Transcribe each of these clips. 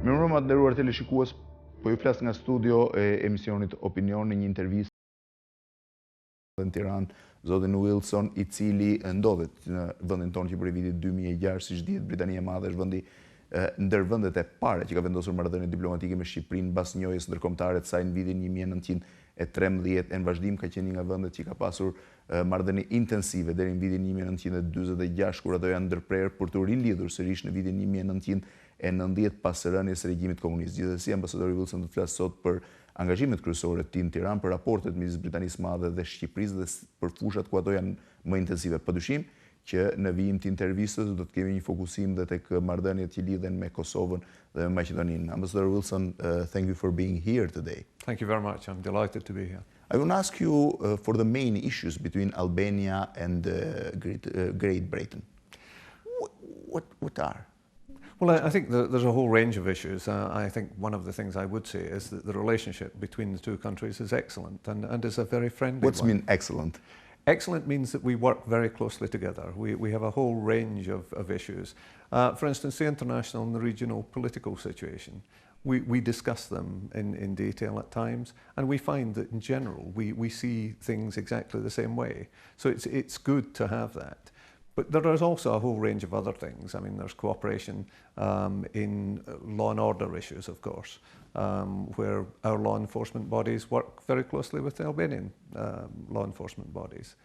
Mirëmbrëma të nderuar teleshikues, po ju flas nga studio e emisionit Opinion në një intervistë në Tiranë, zotin Wilson, i cili ndodhet në vendin tonë që për vitin 2006, siç dihet, Britania e Madhe është vendi ndër vendet e para që ka vendosur marrëdhënie diplomatike me Shqipërinë mbas njohjes ndërkombëtare të saj në vitin 1913. Në vazhdim ka qenë një nga vendet që ka pasur marrëdhënie intensive deri në vitin 1946, kur ato janë ndërprerë për të rilidhur sërish në vitin 1990 pas rënies së regjimit komunist. Gjithsesi, ambasadori Wilson do të flasë sot për angazhimet kryesore të tij në Tiranë, për raportet midis Britanisë Madhe dhe Shqipërisë dhe për fushat ku ato janë më intensive. Padyshim që në vijim të intervistës do të kemi një fokusim dhe tek marrëdhëniet që lidhen me Kosovën dhe me Maqedoninë. Ambassador Wilson, thank you for being here today. Thank you very much. I'm delighted to be here. I want to ask you for the main issues between Albania and Great Britain. What are? Well, I think there's a whole range of issues. I think one of the things I would say is that the relationship between the two countries is excellent and is a very friendly one. What's mean excellent? Excellent means that we work very closely together. We have a whole range of issues. For instance, the international and the regional political situation. We discuss them in detail at times, and we find that in general we see things exactly the same way. So it's good to have that. But there is also a whole range of other things. I mean, there's cooperation in law and order issues, of course, where our law enforcement bodies work very closely with the Albanian law enforcement bodies.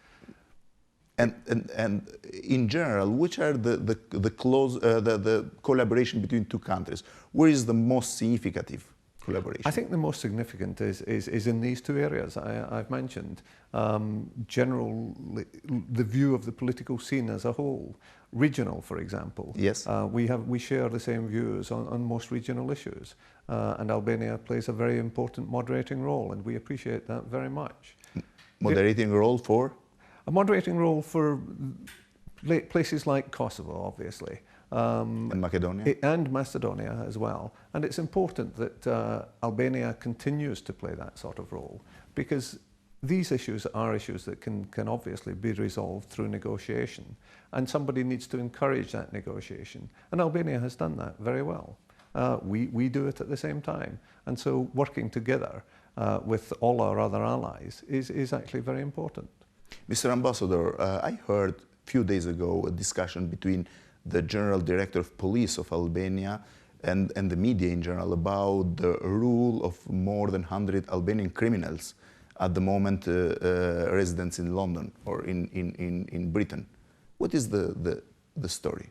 And in general, which are the collaboration between two countries? Where is the most significant collaboration? I think the most significant is in these two areas I've mentioned. General, the view of the political scene as a whole. Regional, for example. Yes. We share the same views on most regional issues. And Albania plays a very important moderating role, and we appreciate that very much. Moderating role for? A moderating role for places like Kosovo, obviously. And Macedonia? And Macedonia as well. And it's important that Albania continues to play that sort of role, because these issues are issues that can obviously be resolved through negotiation, and somebody needs to encourage that negotiation. And Albania has done that very well. We do it at the same time. And so working together with all our other allies is actually very important. Mr. Ambassador, I heard a few days ago a discussion between the General Director of Police of Albania and the media in general about the rule of more than 100 Albanian criminals at the moment residents in London or in Britain. What is the story?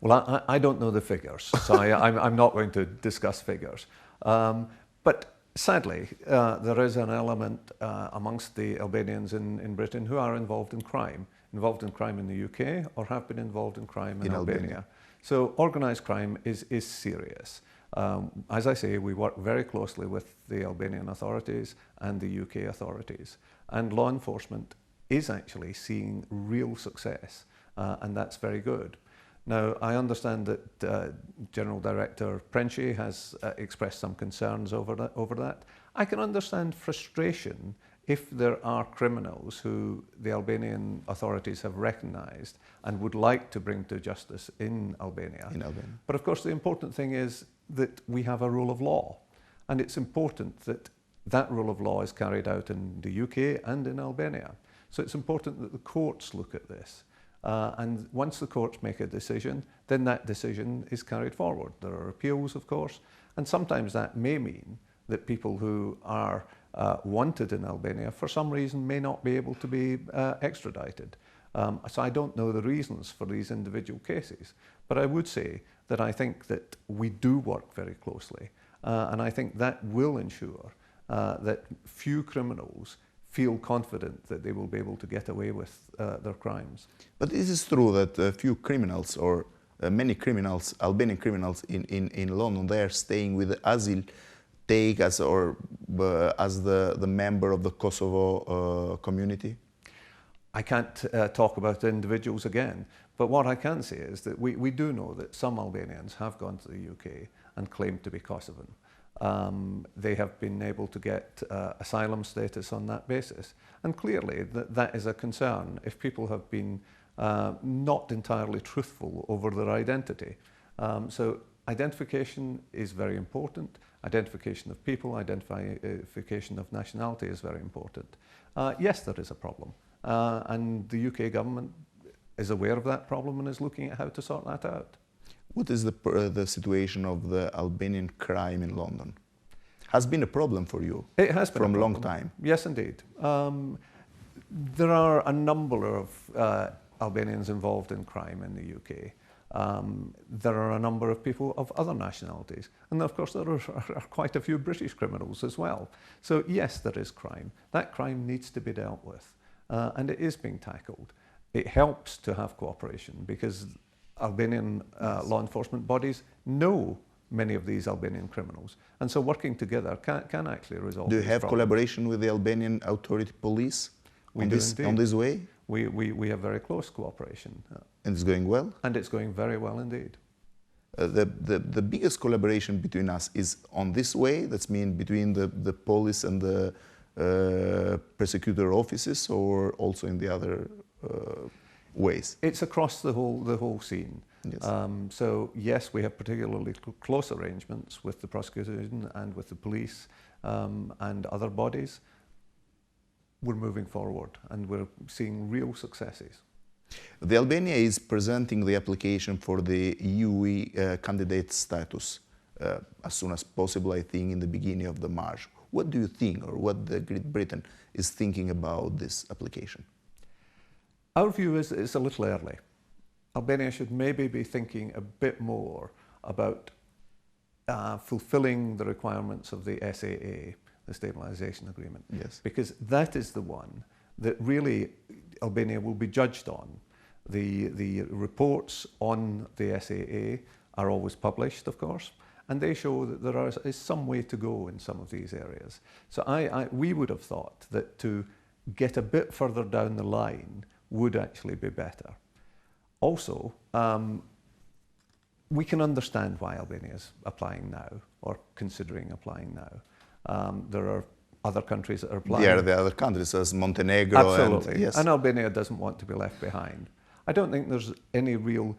Well, I don't know the figures, so I'm not going to discuss figures. But sadly, there is an element amongst the Albanians in Britain who are involved in crime in the UK or have been involved in crime in Albania. So organised crime is serious. As I say, we work very closely with the Albanian authorities and the UK authorities. And law enforcement is actually seeing real success, and that's very good. Now, I understand that General Director Prenci has expressed some concerns over that. I can understand frustration if there are criminals who the Albanian authorities have recognised and would like to bring to justice in Albania. But of course, the important thing is that we have a rule of law, and it's important that that rule of law is carried out in the UK and in Albania. So it's important that the courts look at this. And once the courts make a decision, then that decision is carried forward. There are appeals, of course, and sometimes that may mean that people who are wanted in Albania for some reason may not be able to be extradited. So I don't know the reasons for these individual cases, but I would say that I think that we do work very closely, and I think that will ensure that few criminals feel confident that they will be able to get away with their crimes. But is it true that few criminals or many criminals, Albanian criminals in London, they are staying with the asylum take as the member of the Kosovo community? I can't talk about individuals again, but what I can say is that we do know that some Albanians have gone to the UK and claimed to be Kosovan. They have been able to get asylum status on that basis. And clearly that is a concern if people have been not entirely truthful over their identity. So identification is very important. Identification of people, identification of nationality is very important. Yes, there is a problem. And the UK government is aware of that problem and is looking at how to sort that out. What is the situation of the Albanian crime in London? Has been a problem for you? It has been from a long time. Yes, indeed. There are a number of Albanians involved in crime in the UK. There are a number of people of other nationalities. And of course, there are quite a few British criminals as well. So yes, there is crime. That crime needs to be dealt with. And it is being tackled. It helps to have cooperation because Albanian law enforcement bodies know many of these Albanian criminals. And so working together can actually resolve. Do you have problems. collaboration with the Albanian authority police on this way? We have very close cooperation. And it's going well? And it's going very well indeed. The biggest collaboration between us is on this way, that's mean between the police and the prosecutor offices, or also in the other ways? It's across the whole scene. Yes. So yes, we have particularly close arrangements with the prosecution and with the police and other bodies. We're moving forward and we're seeing real successes. The Albania is presenting the application for the EU candidate status as soon as possible, I think, in the beginning of the March. What do you think, or what the Great Britain is thinking about this application? Our view is it's a little early. Albania should maybe be thinking a bit more about fulfilling the requirements of the SAA, the Stabilisation Agreement. Yes. Because that is the one that really Albania will be judged on. The reports on the SAA are always published, of course, and they show that there is some way to go in some of these areas. So we would have thought that to get a bit further down the line would actually be better. Also, we can understand why Albania is applying now, or considering applying now. There are other countries that are applying. There are the other countries, as Montenegro. Absolutely. And, yes. And Albania doesn't want to be left behind. I don't think there's any real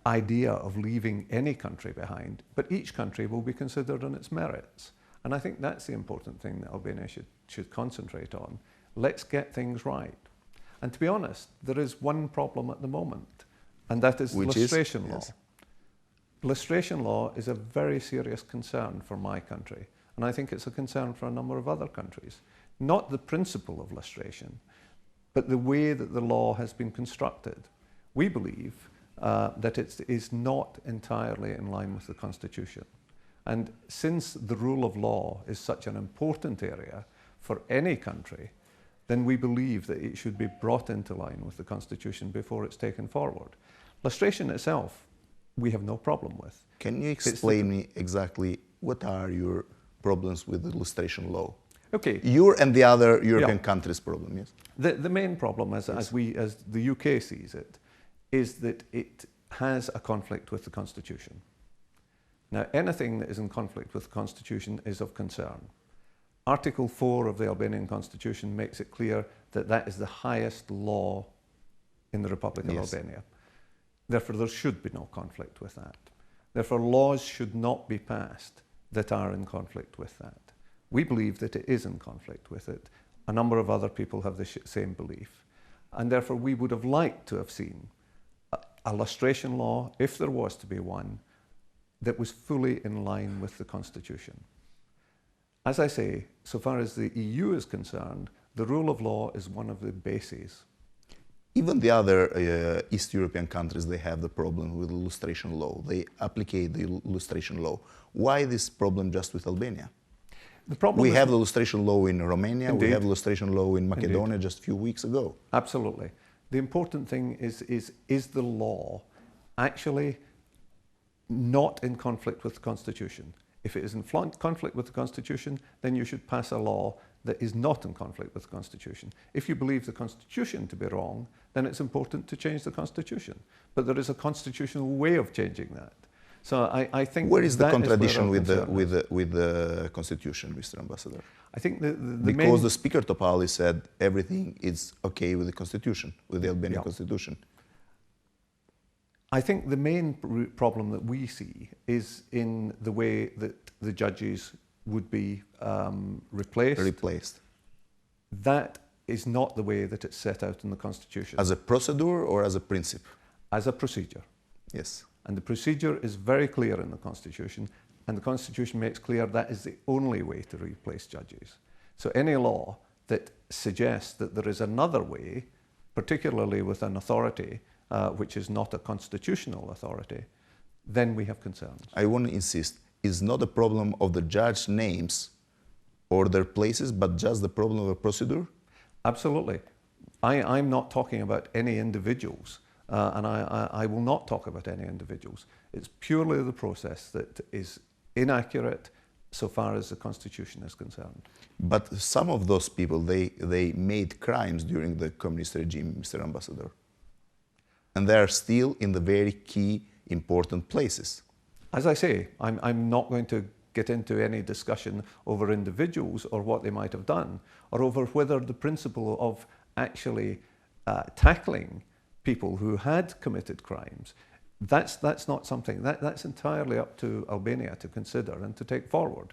idea of leaving any country behind, but each country will be considered on its merits. And I think that's the important thing that Albania should concentrate on. Let's get things right. And to be honest, there is one problem at the moment, and that is lustration law. Yes. Lustration law is a very serious concern for my country, and I think it's a concern for a number of other countries. Not the principle of lustration, but the way that the law has been constructed. We believe that it is not entirely in line with the Constitution. And since the rule of law is such an important area for any country, then we believe that it should be brought into line with the Constitution before it's taken forward. Lustration itself, we have no problem with. Can you explain me exactly what are your problems with the lustration law? Okay. Your and the other European countries' problem, yes? The main problem, as the UK sees it, is that it has a conflict with the Constitution. Now, anything that is in conflict with the Constitution is of concern. Article 4 of the Albanian Constitution makes it clear that that is the highest law in the Republic of Albania. Therefore, there should be no conflict with that. Therefore, laws should not be passed that are in conflict with that. We believe that it is in conflict with it. A number of other people have the same belief. And therefore, we would have liked to have seen a lustration law, if there was to be one, that was fully in line with the Constitution. As I say, so far as the EU is concerned, the rule of law is one of the bases. Even the other East European countries, they have the problem with the lustration law. They apply the lustration law. Why this problem just with Albania? The problem we have the lustration law in Romania. Indeed. We have the lustration law in Macedonia. Indeed. Just a few weeks ago. Absolutely. The important thing is the law actually not in conflict with the Constitution? If it is in conflict with the Constitution, then you should pass a law that is not in conflict with the Constitution. If you believe the Constitution to be wrong, then it's important to change the Constitution. But there is a constitutional way of changing that. So I think where is the contradiction with the Constitution, Mr. Ambassador? I think because the Speaker Topali said everything is okay with the Constitution, with the Albanian Constitution. I think the main problem that we see is in the way that the judges would be replaced. That is not the way that it's set out in the Constitution. As a procedure or as a principle? As a procedure. Yes. And the procedure is very clear in the Constitution, and the Constitution makes clear that is the only way to replace judges. So any law that suggests that there is another way, particularly with an authority which is not a constitutional authority, then we have concerns. I want to insist, it's not a problem of the judge names or their places, but just the problem of a procedure? Absolutely. I'm not talking about any individuals, and I will not talk about any individuals. It's purely the process that is inaccurate so far as the Constitution is concerned. But some of those people, they made crimes during the communist regime, Mr. Ambassador. And they are still in the very key, important places. As I say, I'm not going to get into any discussion over individuals or what they might have done, or over whether the principle of actually tackling people who had committed crimes, that's not something, that's entirely up to Albania to consider and to take forward.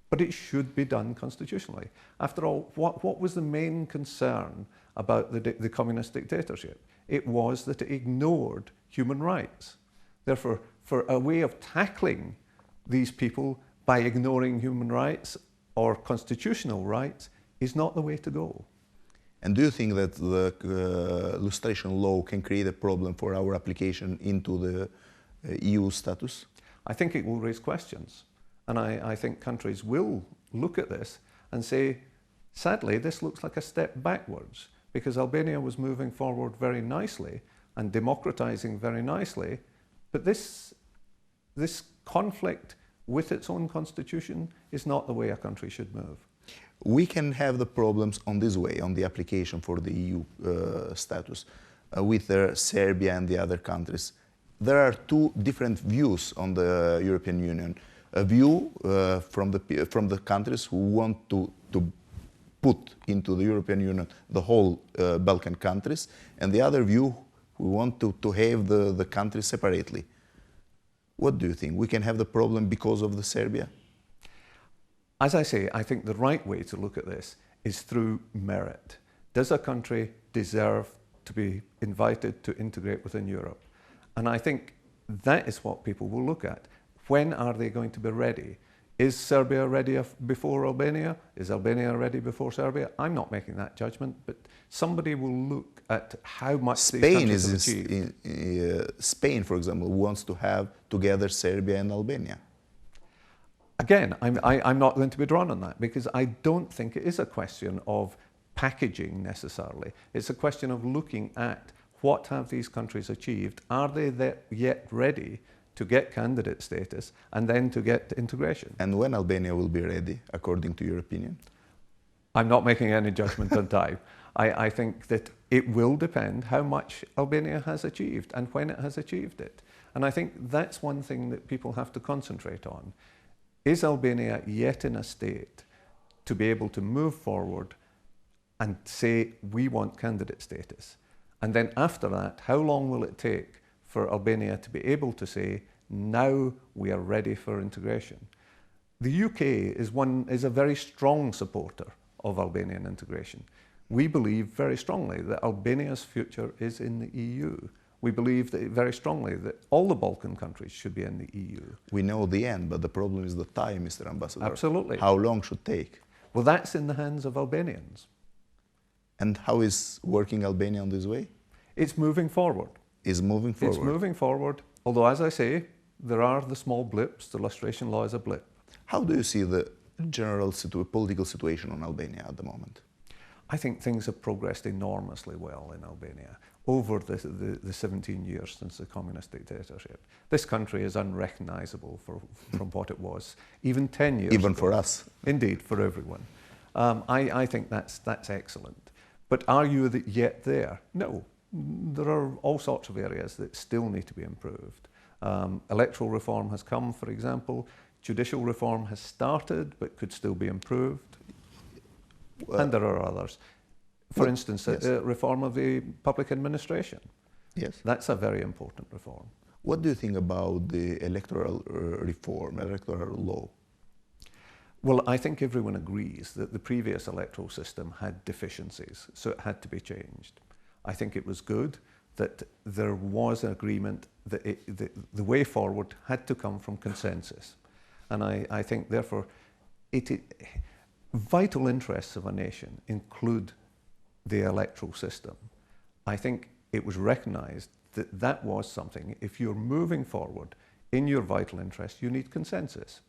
But it should be done constitutionally. After all, what was the main concern about the communist dictatorship? It was that it ignored human rights. Therefore, for a way of tackling these people by ignoring human rights or constitutional rights is not the way to go. And do you think that the lustration law can create a problem for our application into the EU status? I think it will raise questions. And I think countries will look at this and say, sadly, this looks like a step backwards, because Albania was moving forward very nicely and democratizing very nicely, but this conflict with its own constitution is not the way a country should move. We can have the problems on this way, on the application for the EU status, with Serbia and the other countries. There are two different views on the European Union. A view from the countries who want to put into the European Union the whole Balkan countries, and the other view who want to have the countries separately. What do you think? We can have the problem because of the Serbia? As I say, I think the right way to look at this is through merit. Does a country deserve to be invited to integrate within Europe? And I think that is what people will look at. When are they going to be ready? Is Serbia ready before Albania? Is Albania ready before Serbia? I'm not making that judgment, but somebody will look at how much these countries have achieved. Spain, for example, wants to have together Serbia and Albania. Again, I'm not going to be drawn on that, because I don't think it is a question of packaging necessarily. It's a question of looking at what have these countries achieved. Are they yet ready to get candidate status and then to get integration? And when Albania will be ready, according to your opinion? I'm not making any judgment on time. I think that it will depend how much Albania has achieved and when it has achieved it. And I think that's one thing that people have to concentrate on. Is Albania yet in a state to be able to move forward and say, we want candidate status? And then after that, how long will it take for Albania to be able to say, now we are ready for integration? The UK is a very strong supporter of Albanian integration. We believe very strongly that Albania's future is in the EU. We believe that very strongly that all the Balkan countries should be in the EU. We know the end, but the problem is the time, Mr. Ambassador. Absolutely. How long should take? Well, that's in the hands of Albanians. And how is working Albania on this way? It's moving forward. Is moving forward. It's moving forward, although, as I say, there are the small blips. The lustration law is a blip. How do you see the general political situation in Albania at the moment? I think things have progressed enormously well in Albania over the 17 years since the communist dictatorship. This country is unrecognizable from what it was even 10 years Even ago. for us. Indeed, for everyone. I think that's excellent. But are you yet there? No. There are all sorts of areas that still need to be improved. Electoral reform has come, for example. Judicial reform has started, but could still be improved. And there are others. For instance, yes. Reform of the public administration. Yes. That's a very important reform. What do you think about the electoral reform, electoral law? Well, I think everyone agrees that the previous electoral system had deficiencies, so it had to be changed. I think it was good that there was an agreement that the way forward had to come from consensus. And I think, therefore, vital interests of a nation include the electoral system. I think it was recognised that that was something, if you're moving forward in your vital interests, you need consensus.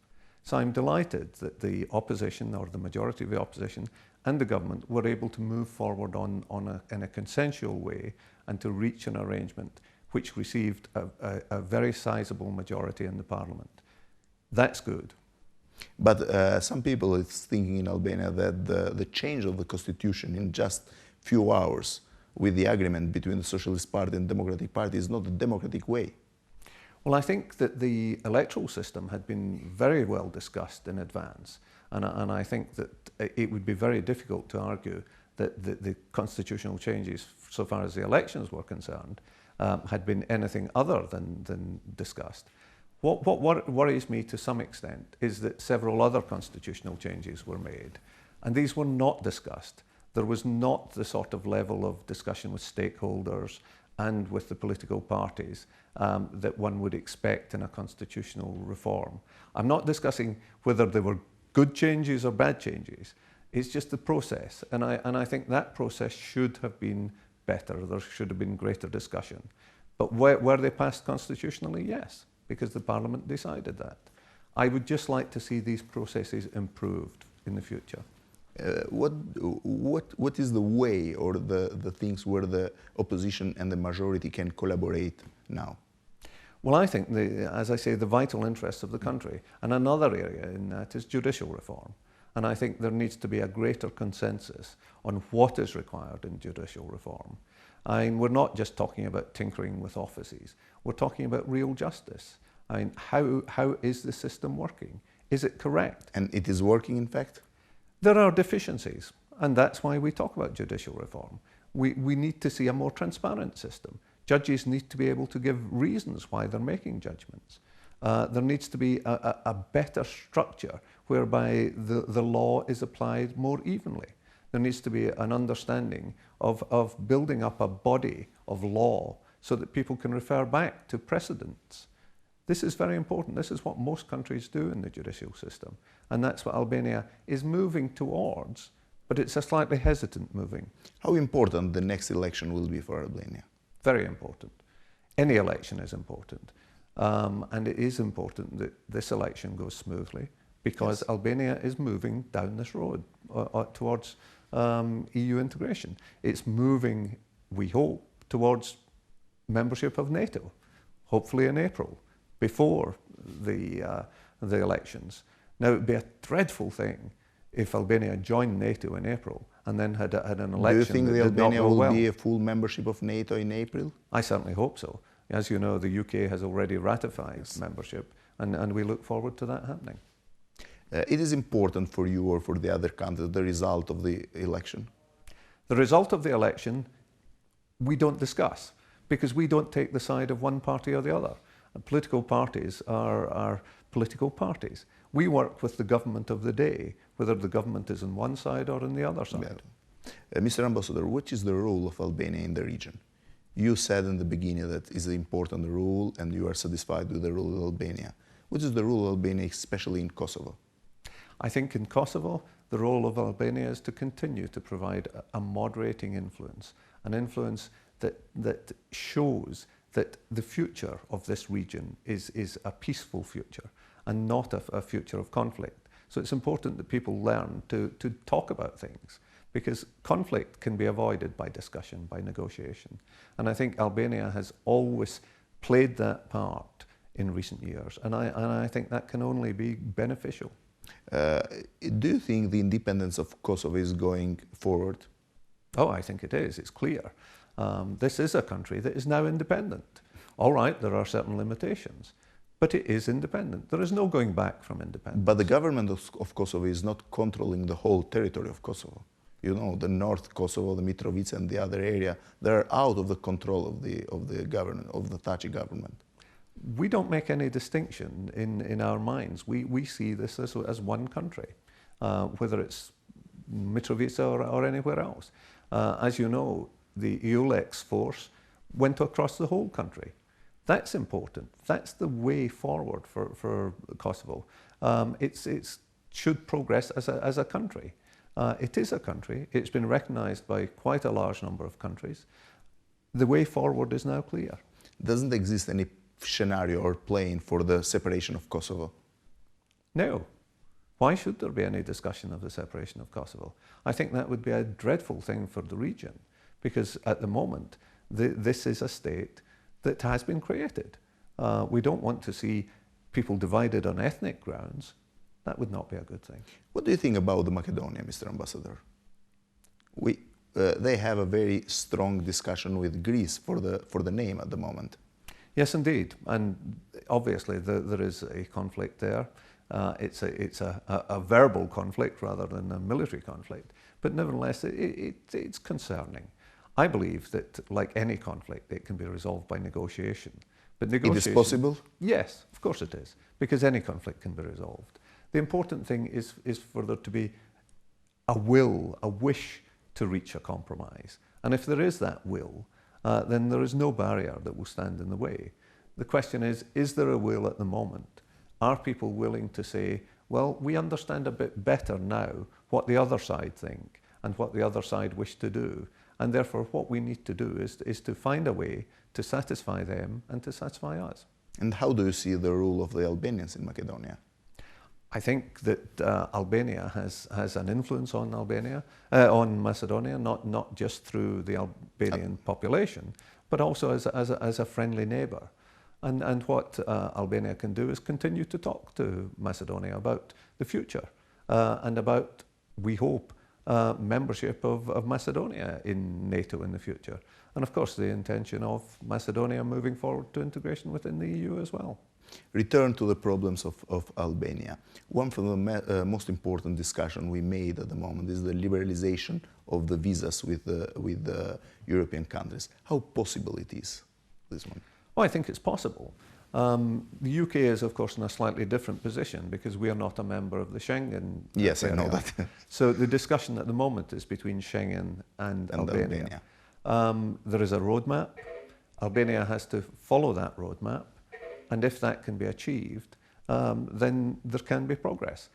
So I'm delighted that the opposition, or the majority of the opposition, and the government were able to move forward in a consensual way and to reach an arrangement which received a very sizable majority in the parliament. That's good. But some people are thinking in Albania that the change of the constitution in just few hours with the agreement between the Socialist Party and Democratic Party is not the democratic way. Well, I think that the electoral system had been very well discussed in advance, and I think that it would be very difficult to argue that the constitutional changes, so far as the elections were concerned, had been anything other than discussed. What worries me to some extent is that several other constitutional changes were made, and these were not discussed. There was not the sort of level of discussion with stakeholders and with the political parties that one would expect in a constitutional reform. I'm not discussing whether they were good changes or bad changes. It's just the process, and I think that process should have been better. There should have been greater discussion. But were they passed constitutionally? Yes, because the Parliament decided that. I would just like to see these processes improved in the future. What is the way or the things where the opposition and the majority can collaborate now? Well, I think, as I say, the vital interests of the country. And another area in that is judicial reform. And I think there needs to be a greater consensus on what is required in judicial reform. We're not just talking about tinkering with offices. We're talking about real justice. How is the system working? Is it correct? And it is working, in fact? There are deficiencies, and that's why we talk about judicial reform. We need to see a more transparent system. Judges need to be able to give reasons why they're making judgments. There needs to be a better structure whereby the law is applied more evenly. There needs to be an understanding of building up a body of law so that people can refer back to precedents. This is very important. This is what most countries do in the judicial system. And that's what Albania is moving towards, but it's a slightly hesitant moving. How important the next election will be for Albania? Very important. Any election is important. And it is important that this election goes smoothly because yes, Albania is moving down this road towards EU integration. It's moving, we hope, towards membership of NATO, hopefully in April, before the elections. Now, it would be a dreadful thing if Albania joined NATO in April and then had an election. Do you think that the did not Albania go will well. be a full membership of NATO in April? I certainly hope so. As you know, the UK has already ratified yes, membership, and we look forward to that happening. It is important for you or for the other countries, the result of the election? The result of the election, we don't discuss, because we don't take the side of one party or the other. Political parties are political parties. We work with the government of the day, whether the government is on one side or on the other side. Mr. Ambassador, what is the role of Albania in the region? You said in the beginning that it's an important role and you are satisfied with the role of Albania. What is the role of Albania, especially in Kosovo? I think in Kosovo, the role of Albania is to continue to provide a moderating influence, an influence that shows that the future of this region is a peaceful future and not a future of conflict. So it's important that people learn to talk about things, because conflict can be avoided by discussion, by negotiation. And I think Albania has always played that part in recent years, and I think that can only be beneficial. Do you think the independence of Kosovo is going forward? Oh, I think it is. It's clear. This is a country that is now independent. All right, there are certain limitations, but it is independent. There is no going back from independence. But the government of Kosovo is not controlling the whole territory of Kosovo. You know, the North Kosovo, the Mitrovica and the other area, they're out of the control of the government, of the Thaçi government. we don't make any distinction in our minds. We see this as one country, whether it's Mitrovica or anywhere else. As you know, the EULEX force went across the whole country. That's important. That's the way forward for Kosovo. It should progress as a country. It is a country. It's been recognized by quite a large number of countries. The way forward is now clear. Doesn't exist any scenario or plan for the separation of Kosovo? No. Why should there be any discussion of the separation of Kosovo? I think that would be a dreadful thing for the region, because at the moment, this is a state that has been created. We don't want to see people divided on ethnic grounds. That would not be a good thing. What do you think about the Macedonia, Mr. Ambassador? They have a very strong discussion with Greece for the name at the moment. Yes, indeed, and obviously there is a conflict there. It's a verbal conflict rather than a military conflict, but nevertheless it's concerning. I believe that, like any conflict, it can be resolved by negotiation. But negotiation, it is possible? Yes, of course it is, because any conflict can be resolved. The important thing is for there to be a will, a wish to reach a compromise. And if there is that will, then there is no barrier that will stand in the way. The question is there a will at the moment? Are people willing to say, well, we understand a bit better now what the other side think and what the other side wish to do, and therefore what we need to do is to find a way to satisfy them and to satisfy us. And how do you see the rule of the Albanians in Macedonia? I think that Albania has an influence on on Macedonia, not just through the Albanian population, but also as a friendly neighbour. And what Albania can do is continue to talk to Macedonia about the future and about, we hope, membership of Macedonia in NATO in the future. And of course the intention of Macedonia moving forward to integration within the EU as well. Return to the problems of Albania. One of the most important discussion we made at the moment is the liberalization of the visas with the European countries. How possible it is, this one? Oh, I think it's possible. The UK is, of course, in a slightly different position because we are not a member of the Schengen area. Yes, I know that. So the discussion at the moment is between Schengen and Albania. There is a roadmap. Albania has to follow that roadmap. And if that can be achieved, then there can be progress.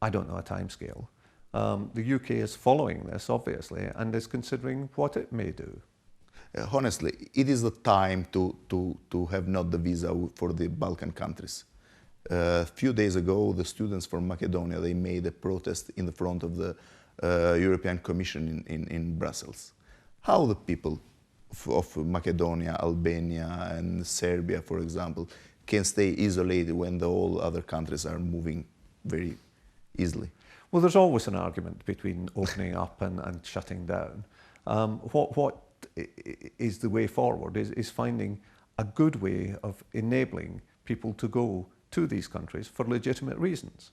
I don't know a timescale. The UK is following this, obviously, and is considering what it may do. Honestly, it is the time to have not the visa for the Balkan countries. A few days ago, the students from Macedonia, they made a protest in the front of the European Commission in Brussels. How the people of Macedonia, Albania and Serbia, for example, can stay isolated when all other countries are moving very easily? Well, there's always an argument between opening up and shutting down. What is the way forward is finding a good way of enabling people to go to these countries for legitimate reasons.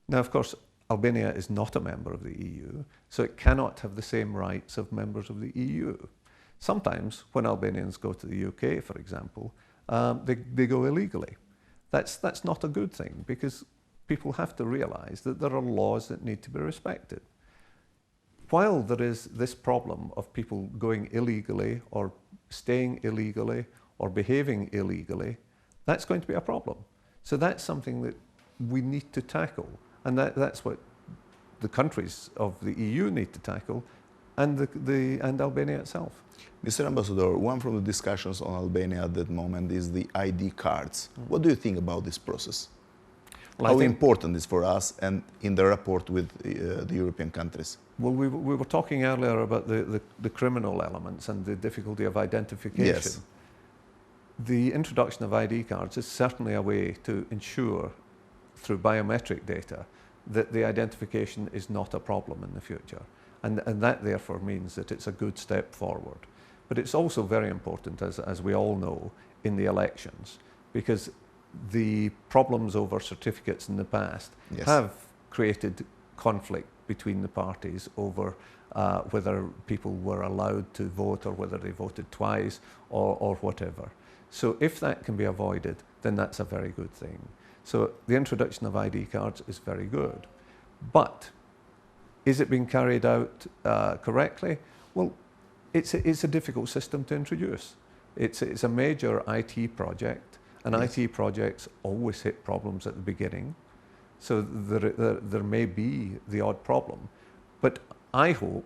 Now, of course, Albania is not a member of the EU, so it cannot have the same rights of members of the EU. Sometimes, when Albanians go to the UK, for example, they go illegally. That's not a good thing, because people have to realise that there are laws that need to be respected. While there is this problem of people going illegally or staying illegally or behaving illegally, that's going to be a problem. So that's something that we need to tackle, and that's what the countries of the EU need to tackle, and Albania itself. Mr. Ambassador, one from the discussions on Albania at that moment is the ID cards. What do you think about this process? Well, how important is for us and in the rapport with the European countries? Well, we were talking earlier about the criminal elements and the difficulty of identification. Yes. The introduction of ID cards is certainly a way to ensure, through biometric data, that the identification is not a problem in the future. And that therefore means that it's a good step forward. But it's also very important, as we all know, in the elections, because the problems over certificates in the past have created conflict between the parties over whether people were allowed to vote or whether they voted twice or whatever. So if that can be avoided, then that's a very good thing. So the introduction of ID cards is very good. But is it being carried out correctly? Well, it's a difficult system to introduce. It's a major IT project, and yes. IT projects always hit problems at the beginning. So there may be the odd problem. But I hope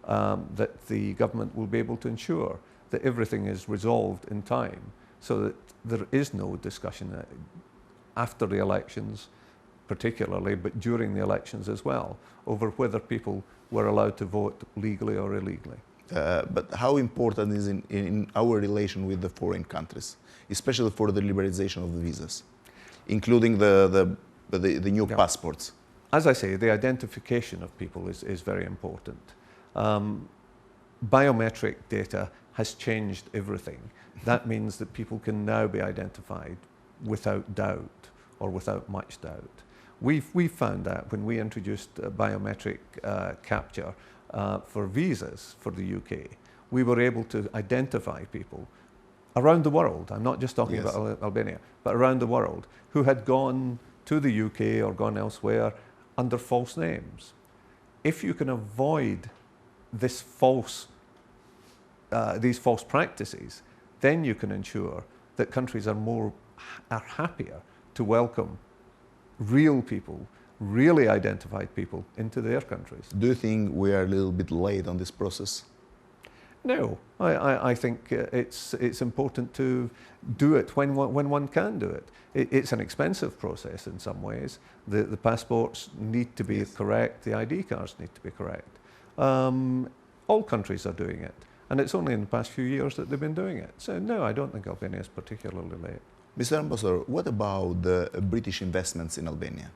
that the government will be able to ensure that everything is resolved in time, so that there is no discussion after the elections particularly, but during the elections as well, over whether people were allowed to vote legally or illegally. But how important is in our relation with the foreign countries, especially for the liberalization of the visas, including the new passports? As I say, the identification of people is very important. Biometric data has changed everything. That means that people can now be identified without doubt or without much doubt. We've found that when we introduced biometric capture for visas for the UK, we were able to identify people around the world. I'm not just talking yes. about Albania, but around the world, who had gone to the UK or gone elsewhere under false names. If you can avoid this these false practices, then you can ensure that countries are happier to welcome real people, really identified people into their countries. Do you think we are a little bit late on this process? No, I think it's important to do it when one can do it. It's an expensive process in some ways. The passports need to be yes. correct, the ID cards need to be correct. All countries are doing it, and it's only in the past few years that they've been doing it. So no, I don't think Albania is particularly late. Mr. Ambassador, what about the British investments in Albania?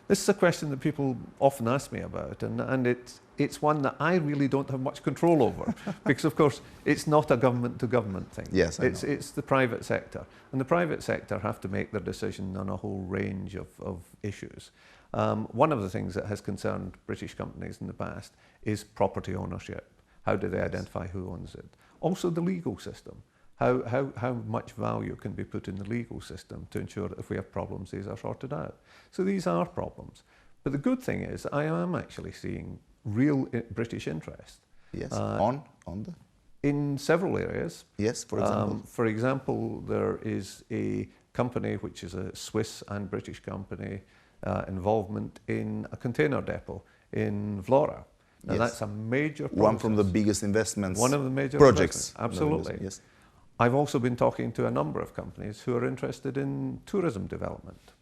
This is a question that people often ask me about, and it's one that I really don't have much control over, because of course it's not a government-to-government thing. Yes, it's the private sector, and the private sector have to make their decision on a whole range of issues. One of the things that has concerned British companies in the past is property ownership. How do they identify who owns it? Also the legal system. How much value can be put in the legal system to ensure that if we have problems, these are sorted out. So these are problems. But the good thing is I am actually seeing real British interest. Yes, in several areas. Yes, for example? For example, there is a company which is a Swiss and British company involvement in a container depot in Vlora. Now yes. That's a major process. One from the biggest investments. One of the major projects. Absolutely. Yes. I've also been talking to a number of companies who are interested in tourism development.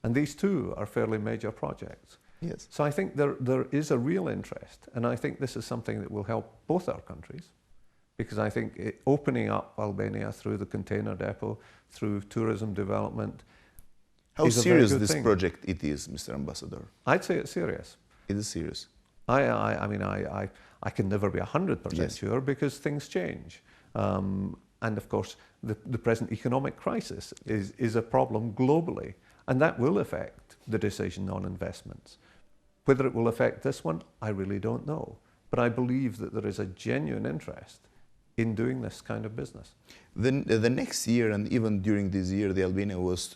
And these too are fairly major projects. Yes. So I think there is a real interest, and I think this is something that will help both our countries, because I think opening up Albania through the container depot, through tourism development, How is a serious very good this thing. project it is, Mr. Ambassador? I'd say it's serious. It is serious. I mean, I can never be 100% Yes. sure, because things change. And of course, the present economic crisis is a problem globally, and that will affect the decision on investments. Whether it will affect this one, I really don't know. But I believe that there is a genuine interest in doing this kind of business. The next year, and even during this year, the Albania was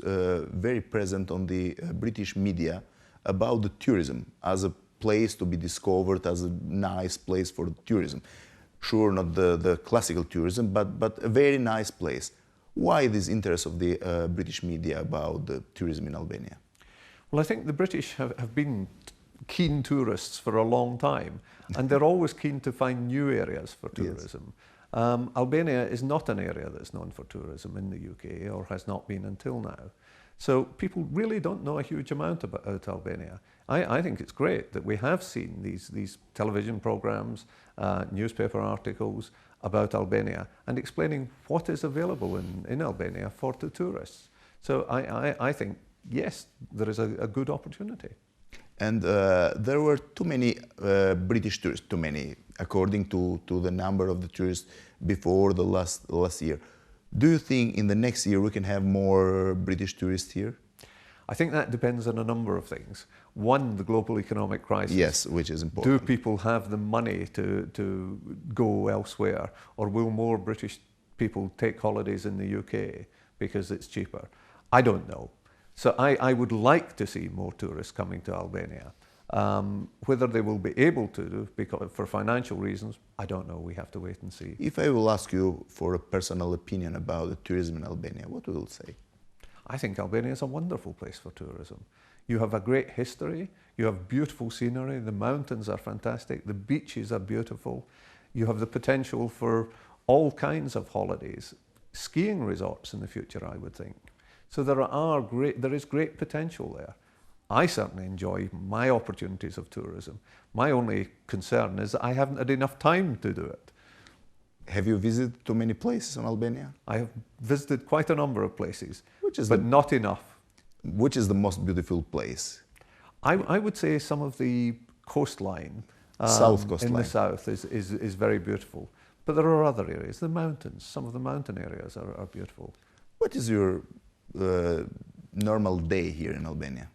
very present on the British media about the tourism as a place to be discovered, as a nice place for tourism. Sure, not the classical tourism, but a very nice place. Why this interest of the British media about the tourism in Albania? Well, I think the British have been keen tourists for a long time, and they're always keen to find new areas for tourism. Yes. Albania is not an area that's known for tourism in the UK, or has not been until now. So people really don't know a huge amount about Albania. I think it's great that we have seen these television programs, newspaper articles about Albania, and explaining what is available in Albania for the tourists. So I think, yes, there is a good opportunity. And there were too many British tourists, too many, according to the number of the tourists before the last year. Do you think in the next year we can have more British tourists here? I think that depends on a number of things. One, the global economic crisis. Yes, which is important. Do people have the money to go elsewhere, or will more British people take holidays in the UK because it's cheaper? I don't know. So I would like to see more tourists coming to Albania. Whether they will be able to, because for financial reasons, I don't know. We have to wait and see. If I will ask you for a personal opinion about the tourism in Albania, what will you say? I think Albania is a wonderful place for tourism. You have a great history, you have beautiful scenery, the mountains are fantastic, the beaches are beautiful, you have the potential for all kinds of holidays, skiing resorts in the future, I would think. So there is great potential there. I certainly enjoy my opportunities of tourism. My only concern is that I haven't had enough time to do it. Have you visited too many places in Albania? I have visited quite a number of places, but not enough. Which is the most beautiful place? I would say some of the coastline, south coastline in the south is very beautiful. But there are other areas, the mountains, some of the mountain areas are beautiful. What is your normal day here in Albania?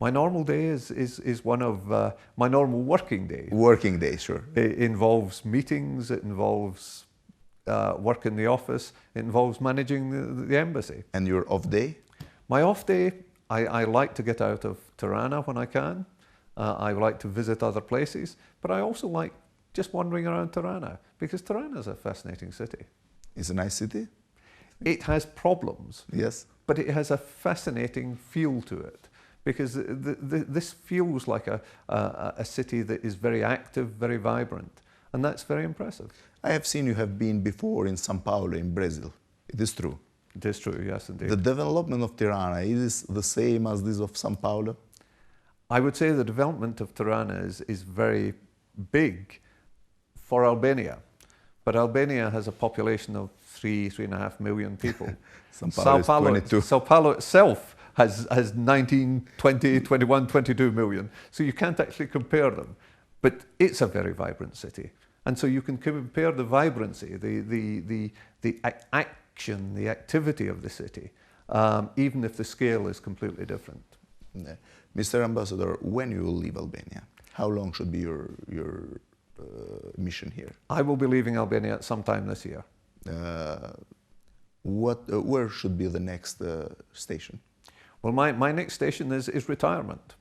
My normal day is one of my normal working day. Working day, sure. It involves meetings, it involves work in the office, it involves managing the embassy. And your off day? My off day, I like to get out of Tirana when I can. I like to visit other places, but I also like just wandering around Tirana, because Tirana is a fascinating city. It's a nice city? It has problems, yes, but it has a fascinating feel to it, because this feels like a city that is very active, very vibrant, and that's very impressive. I have seen you have been before in São Paulo in Brazil. It is true? It is true, yes, indeed. The development of Tirana, is the same as this of São Paulo? I would say the development of Tirana is very big for Albania, but Albania has a population of 3.5 million people. São Paulo is 22. São Paulo itself has 19, 20, 21, 22 million, so you can't actually compare them. But it's a very vibrant city, and so you can compare the vibrancy, the action, the activity of the city, even if the scale is completely different. Mr. Ambassador, when you will leave Albania, how long should be your mission here? I will be leaving Albania at some time this year. Where should be the next station? Well, my next station is retirement.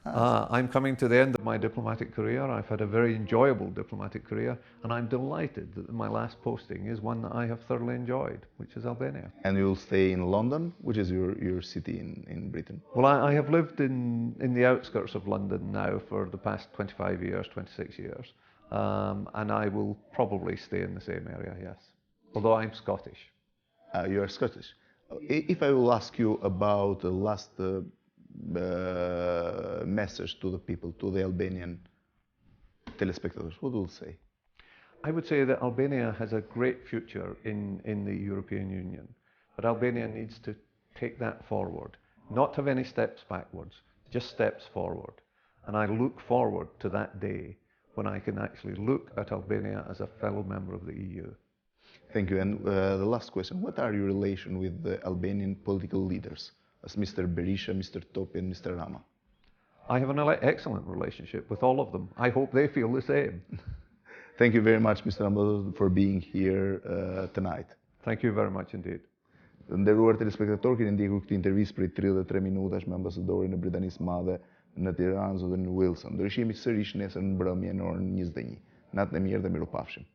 I'm coming to the end of my diplomatic career. I've had a very enjoyable diplomatic career, and I'm delighted that my last posting is one that I have thoroughly enjoyed, which is Albania. And you'll stay in London, which is your city in Britain? Well, I have lived in the outskirts of London now for the past 25 years, 26 years, and I will probably stay in the same area, yes, although I'm Scottish. You are Scottish. If I will ask you about the last message to the people, to the Albanian telespectators, what will you say? I would say that Albania has a great future in the European Union, but Albania needs to take that forward, not have any steps backwards, just steps forward. And I look forward to that day when I can actually look at Albania as a fellow member of the EU. Thank you. And the last question, what are your relations with the Albanian political leaders, as Mr. Berisha, Mr. Topi, and Mr. Rama? I have an excellent relationship with all of them. I hope they feel the same. Thank you very much, Mr. Ambassador, for being here tonight. Thank you very much indeed. Nderuar telespektator, keni ndjekur këtë intervistë për 33 minutash me ambasadorin e Britanisë Madhe në Tiranë, zotin Wilson. Do rishemi sërish nesër në mbrëmje në orën 21. Natën e mirë dhe mirupafshim.